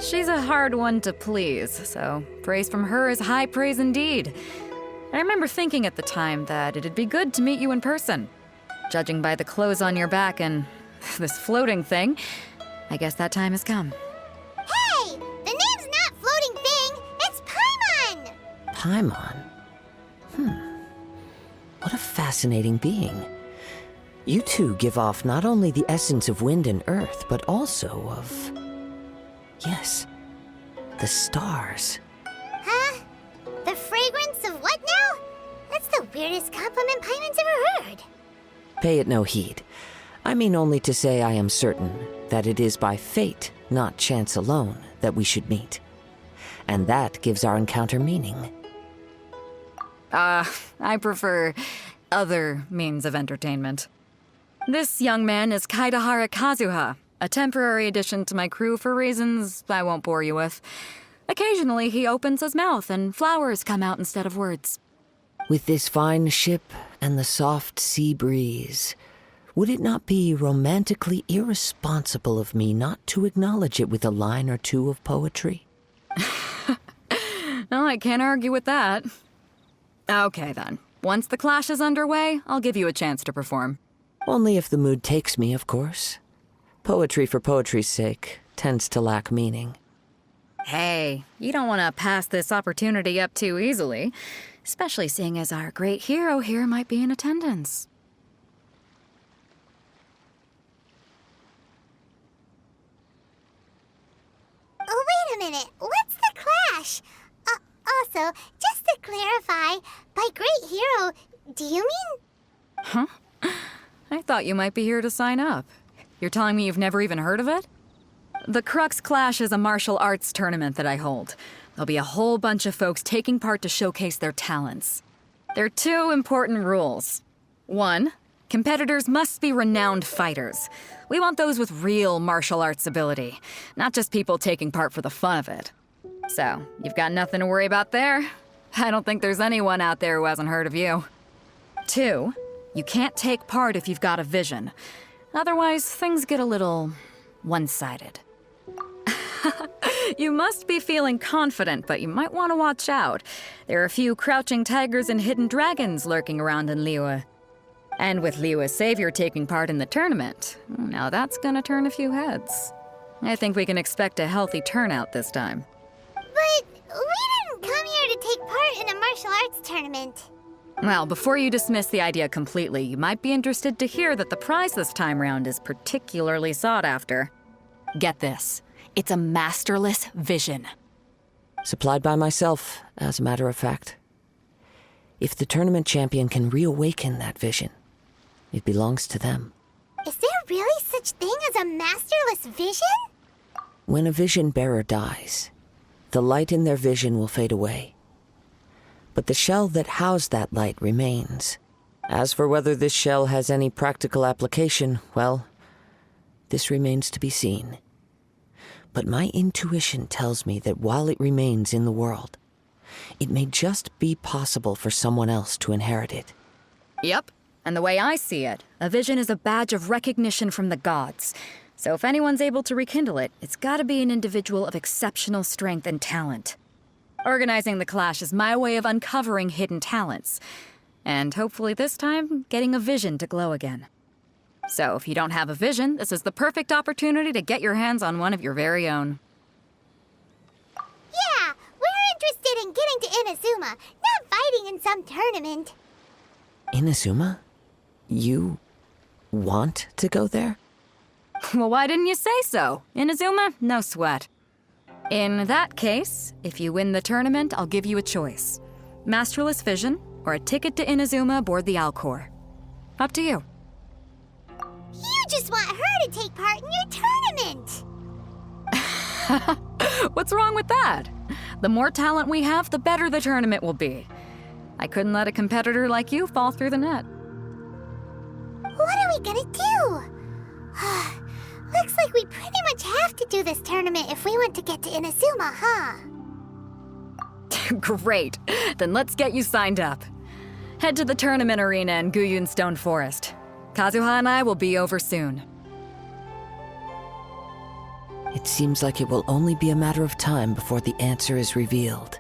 She's a hard one to please, so praise from her is high praise indeed. I remember thinking at the time that it'd be good to meet you in person. Judging by the clothes on your back and this floating thing, I guess that time has come. Hey! The name's not Floating Thing, it's Paimon! Paimon? What a fascinating being. You two give off not only the essence of wind and earth, but also of... yes, the stars. Huh? The fragrance of what now? That's the weirdest compliment Paimon's ever heard. Pay it no heed. I mean only to say I am certain that it is by fate, not chance alone, that we should meet. And that gives our encounter meaning. I prefer other means of entertainment. This young man is Kaidahara Kazuha, a temporary addition to my crew for reasons I won't bore you with. Occasionally, he opens his mouth and flowers come out instead of words. With this fine ship and the soft sea breeze, would it not be romantically irresponsible of me not to acknowledge it with a line or two of poetry? No, I can't argue with that. Okay, then. Once the clash is underway, I'll give you a chance to perform. Only if the mood takes me, of course. Poetry for poetry's sake tends to lack meaning. Hey, you don't want to pass this opportunity up too easily, especially seeing as our great hero here might be in attendance. Oh, wait a minute. What's the clash? Also, just to clarify, by great hero, do you mean? Huh? I thought you might be here to sign up. You're telling me you've never even heard of it? The Crux Clash is a martial arts tournament that I hold. There'll be a whole bunch of folks taking part to showcase their talents. There are two important rules. One, competitors must be renowned fighters. We want those with real martial arts ability, not just people taking part for the fun of it. So, you've got nothing to worry about there. I don't think there's anyone out there who hasn't heard of you. Two, you can't take part if you've got a vision. Otherwise, things get a little one-sided. You must be feeling confident, but you might want to watch out. There are a few crouching tigers and hidden dragons lurking around in Liyue. And with Liyue's savior taking part in the tournament, now that's gonna turn a few heads. I think we can expect a healthy turnout this time. But we didn't come here to take part in a martial arts tournament. Well, before you dismiss the idea completely, you might be interested to hear that the prize this time round is particularly sought after. Get this. It's a masterless vision. Supplied by myself, as a matter of fact. If the tournament champion can reawaken that vision, it belongs to them. Is there really such thing as a masterless vision? When a vision bearer dies, the light in their vision will fade away. But the shell that housed that light remains. As for whether this shell has any practical application, well, this remains to be seen. But my intuition tells me that while it remains in the world, it may just be possible for someone else to inherit it. Yep. And the way I see it, a vision is a badge of recognition from the gods. So if anyone's able to rekindle it, it's gotta be an individual of exceptional strength and talent. Organizing the clash is my way of uncovering hidden talents. And hopefully this time, getting a vision to glow again. So if you don't have a vision, this is the perfect opportunity to get your hands on one of your very own. Yeah, we're interested in getting to Inazuma, not fighting in some tournament. Inazuma? You want to go there? Well, why didn't you say so? Inazuma? No sweat. In that case, if you win the tournament, I'll give you a choice. Masterless Vision, or a ticket to Inazuma aboard the Alcor. Up to you. You just want her to take part in your tournament! What's wrong with that? The more talent we have, the better the tournament will be. I couldn't let a competitor like you fall through the net. What are we gonna do? Looks like we pretty much have to do this tournament if we want to get to Inazuma, huh? Great. Then let's get you signed up. Head to the tournament arena in Guyun Stone Forest. Kazuha and I will be over soon. It seems like it will only be a matter of time before the answer is revealed.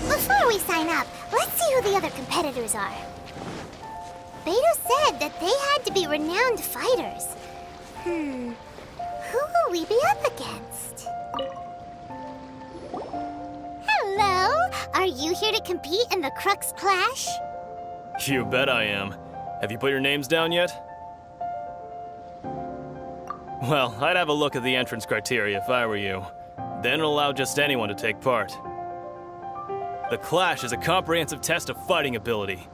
Before we sign up, let's see who the other competitors are. Beto said that they had to be renowned fighters. Who will we be up against? Hello? Are you here to compete in the Crux Clash? You bet I am. Have you put your names down yet? Well, I'd have a look at the entrance criteria if I were you. Then it'll allow just anyone to take part. The Clash is a comprehensive test of fighting ability.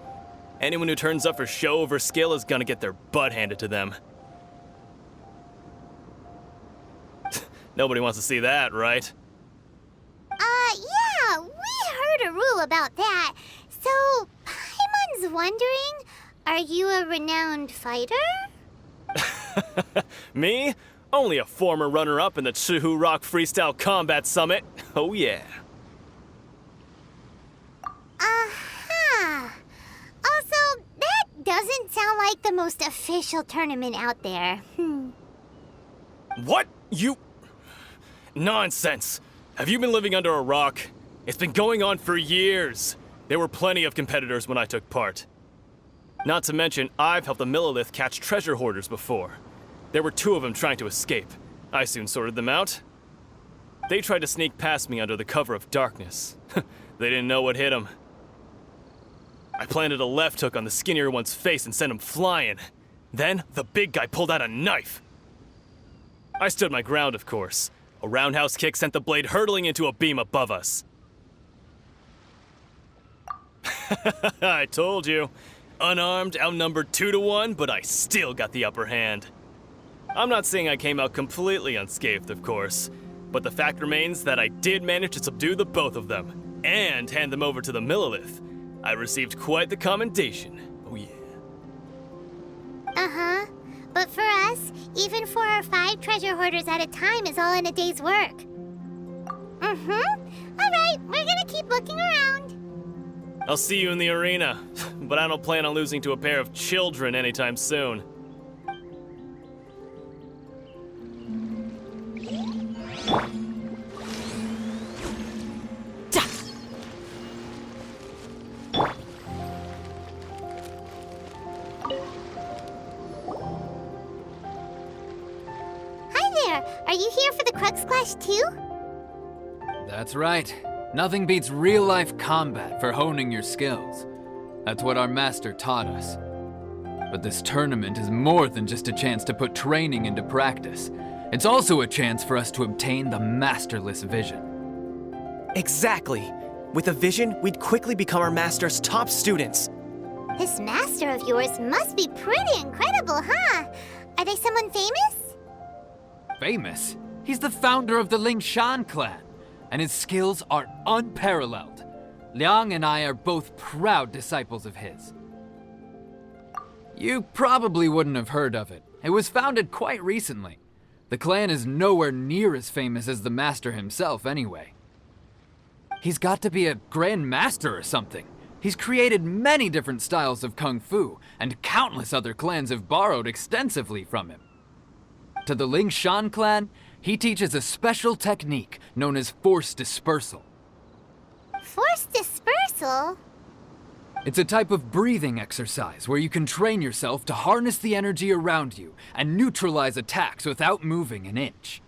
Anyone who turns up for show over skill is gonna get their butt handed to them. Nobody wants to see that, right? Yeah, we heard a rule about that. So, Paimon's wondering, are you a renowned fighter? Me? Only a former runner-up in the Chihu Rock Freestyle Combat Summit. Oh yeah. Also, that doesn't sound like the most official tournament out there. What? You... Nonsense. Have you been living under a rock? It's been going on for years. There were plenty of competitors when I took part. Not to mention, I've helped the Millilith catch treasure hoarders before. There were 2 of them trying to escape. I soon sorted them out. They tried to sneak past me under the cover of darkness. They didn't know what hit them. I planted a left hook on the skinnier one's face and sent him flying. Then, the big guy pulled out a knife. I stood my ground, of course. A roundhouse kick sent the blade hurtling into a beam above us. I told you. Unarmed, outnumbered 2-1, but I still got the upper hand. I'm not saying I came out completely unscathed, of course, but the fact remains that I did manage to subdue the both of them, and hand them over to the Millilith. I received quite the commendation. Oh yeah. But for us, even 4 or 5 treasure hoarders at a time is all in a day's work. Alright, we're gonna keep looking around. I'll see you in the arena, but I don't plan on losing to a pair of children anytime soon. Are you here for the Crux Clash too? That's right. Nothing beats real-life combat for honing your skills. That's what our master taught us. But this tournament is more than just a chance to put training into practice. It's also a chance for us to obtain the masterless vision. Exactly. With a vision, we'd quickly become our master's top students. This master of yours must be pretty incredible, huh? Are they someone famous? Famous? He's the founder of the Lingshan clan, and his skills are unparalleled. Liang and I are both proud disciples of his. You probably wouldn't have heard of it. It was founded quite recently. The clan is nowhere near as famous as the master himself anyway. He's got to be a grand master or something. He's created many different styles of kung fu, and countless other clans have borrowed extensively from him. To the Lingshan clan, He teaches a special technique known as force dispersal. Force dispersal? It's a type of breathing exercise where you can train yourself to harness the energy around you and neutralize attacks without moving an inch.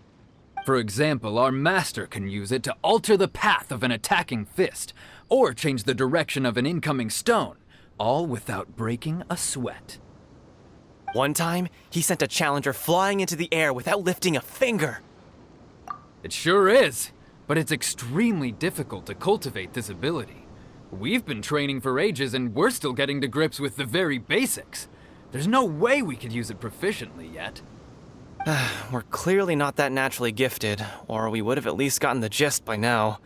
For example, our master can use it to alter the path of an attacking fist, or change the direction of an incoming stone, all without breaking a sweat. One time, he sent a challenger flying into the air without lifting a finger. It sure is, but it's extremely difficult to cultivate this ability. We've been training for ages and we're still getting to grips with the very basics. There's no way we could use it proficiently yet. We're clearly not that naturally gifted, or we would have at least gotten the gist by now.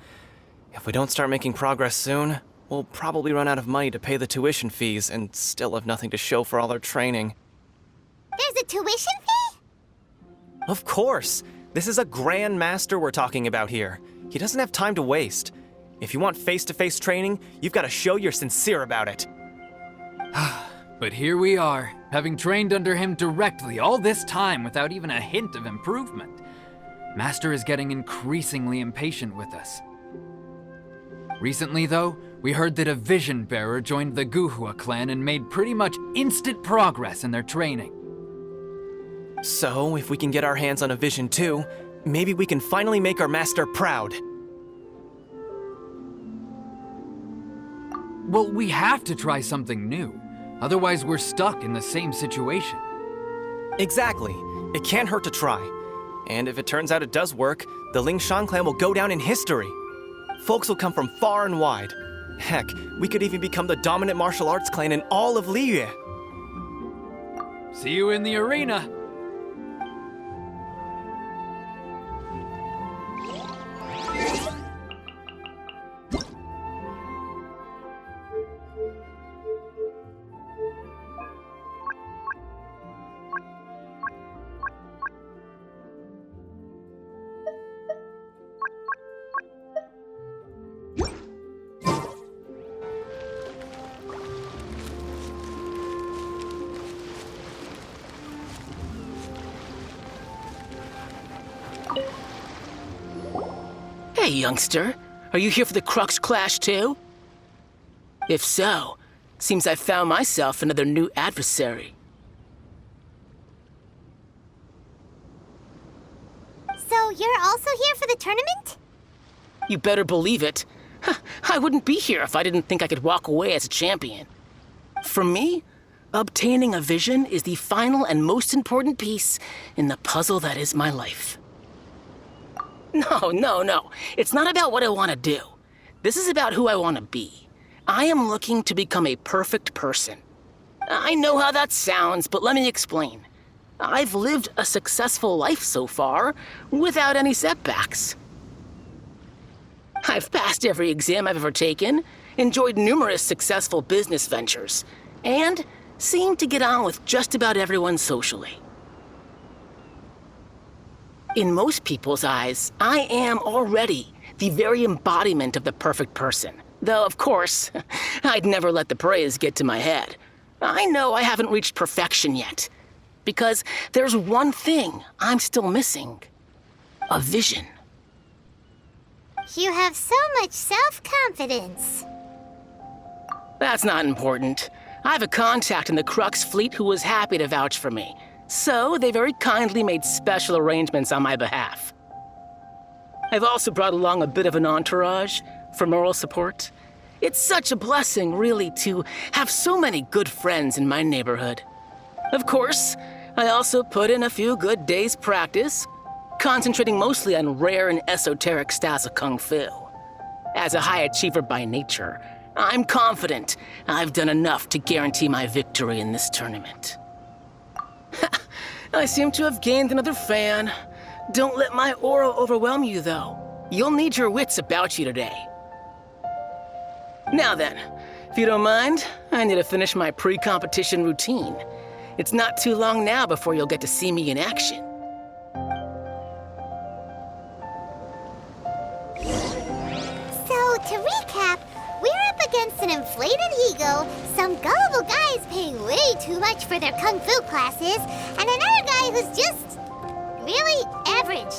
If we don't start making progress soon, we'll probably run out of money to pay the tuition fees and still have nothing to show for all our training. There's a tuition fee? Of course! This is a Grand Master we're talking about here. He doesn't have time to waste. If you want face-to-face training, you've got to show you're sincere about it. But here we are, having trained under him directly all this time without even a hint of improvement. Master is getting increasingly impatient with us. Recently, though, we heard that a vision bearer joined the Guhua clan and made pretty much instant progress in their training. So, if we can get our hands on a vision too, maybe we can finally make our master proud. Well, we have to try something new. Otherwise, we're stuck in the same situation. Exactly. It can't hurt to try. And if it turns out it does work, the Ling Shan clan will go down in history. Folks will come from far and wide. Heck, we could even become the dominant martial arts clan in all of Liyue. See you in the arena. Hey, youngster. Are you here for the Crux Clash too? If so, seems I've found myself another new adversary. So you're also here for the tournament? You better believe it. I wouldn't be here if I didn't think I could walk away as a champion. For me, obtaining a vision is the final and most important piece in the puzzle that is my life. No. It's not about what I want to do. This is about who I want to be. I am looking to become a perfect person. I know how that sounds, but let me explain. I've lived a successful life so far, without any setbacks. I've passed every exam I've ever taken, enjoyed numerous successful business ventures, and seemed to get on with just about everyone socially. In most people's eyes, I am already the very embodiment of the perfect person. Though, of course, I'd never let the praise get to my head. I know I haven't reached perfection yet, because there's one thing I'm still missing. A vision. You have so much self-confidence. That's not important. I have a contact in the Crux fleet who was happy to vouch for me. So they very kindly made special arrangements on my behalf. I've also brought along a bit of an entourage for moral support. It's such a blessing, really, to have so many good friends in my neighborhood. Of course, I also put in a few good days' practice, concentrating mostly on rare and esoteric styles of Kung Fu. As a high achiever by nature, I'm confident I've done enough to guarantee my victory in this tournament. I seem to have gained another fan. Don't let my aura overwhelm you, though. You'll need your wits about you today. Now then, if you don't mind, I need to finish my pre-competition routine. It's not too long now before you'll get to see me in action. So, to recap, we're up against an inflated ego, some gullible guys paying way too much for their kung fu classes, and another guy who's just really average.